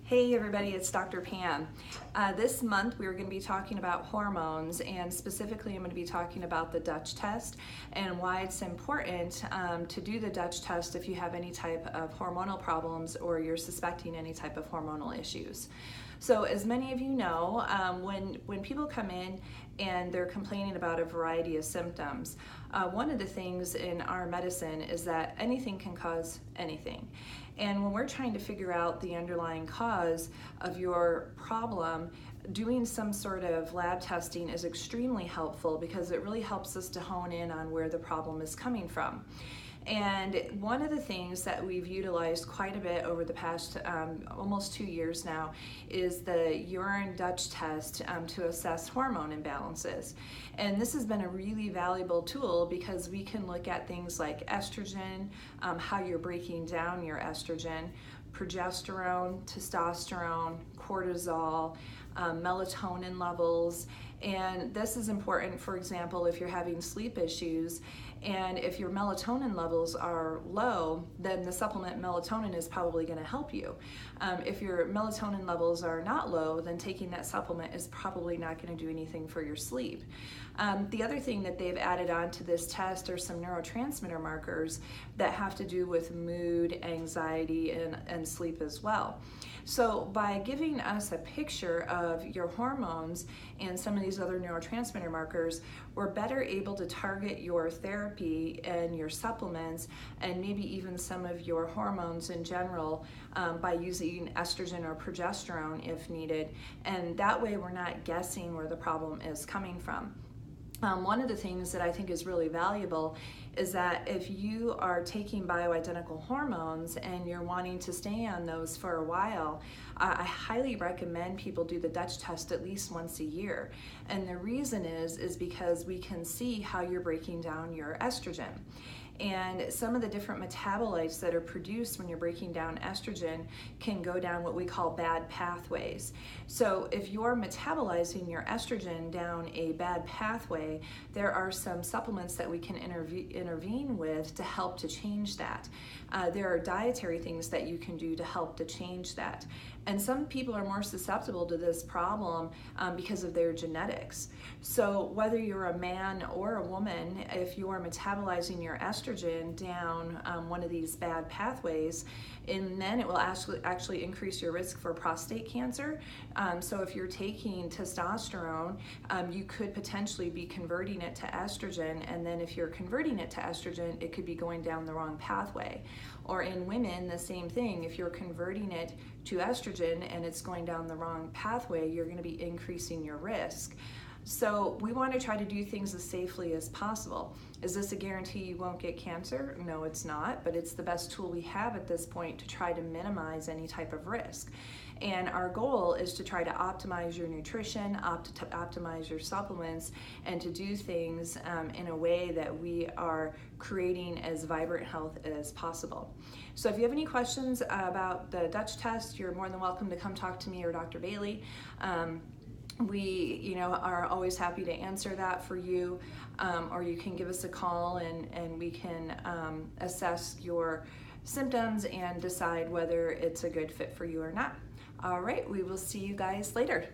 Hey everybody, it's Dr. Pam. This month we're going to be talking about hormones, and specifically I'm going to be talking about the Dutch test and why it's important to do the Dutch test if you have any type of hormonal problems or you're suspecting any type of hormonal issues. So as many of you know, when people come in and they're complaining about a variety of symptoms, one of the things in our medicine is that anything can cause anything. And when we're trying to figure out the underlying cause of your problem, doing some sort of lab testing is extremely helpful because it really helps us to hone in on where the problem is coming from. And one of the things that we've utilized quite a bit over the past almost 2 years now is the urine Dutch test to assess hormone imbalances. And this has been a really valuable tool because we can look at things like estrogen, how you're breaking down your estrogen, progesterone, testosterone, cortisol, melatonin levels. And this is important, for example, if you're having sleep issues and if your melatonin levels are low, then the supplement melatonin is probably going to help you. If your melatonin levels are not low, then taking that supplement is probably not going to do anything for your sleep. The other thing that they've added on to this test are some neurotransmitter markers that have to do with mood, anxiety, and sleep as well. So by giving us a picture of your hormones and some of these other neurotransmitter markers, we're better able to target your therapy and your supplements and maybe even some of your hormones in general by using estrogen or progesterone if needed. And that way we're not guessing where the problem is coming from. One of the things that I think is really valuable is that if you are taking bioidentical hormones and you're wanting to stay on those for a while, I highly recommend people do the Dutch test at least once a year. And the reason is because we can see how you're breaking down your estrogen. And some of the different metabolites that are produced when you're breaking down estrogen can go down what we call bad pathways. So if you're metabolizing your estrogen down a bad pathway, there are some supplements that we can intervene with to help to change that. There are dietary things that you can do to help to change that. And some people are more susceptible to this problem because of their genetics. So whether you're a man or a woman, if you are metabolizing your estrogen down one of these bad pathways, and then it will actually increase your risk for prostate cancer. So if you're taking testosterone, you could potentially be converting it to estrogen, and then if you're converting it to estrogen, it could be going down the wrong pathway. Or in women, the same thing. If you're converting it to estrogen and it's going down the wrong pathway, you're going to be increasing your risk. So we want to try to do things as safely as possible. Is this a guarantee you won't get cancer? No, it's not, but it's the best tool we have at this point to try to minimize any type of risk. And our goal is to try to optimize your nutrition, optimize your supplements, and to do things in a way that we are creating as vibrant health as possible. So if you have any questions about the Dutch test, you're more than welcome to come talk to me or Dr. Bailey. We are always happy to answer that for you, or you can give us a call and we can assess your symptoms and decide whether it's a good fit for you or not. All right, we will see you guys later.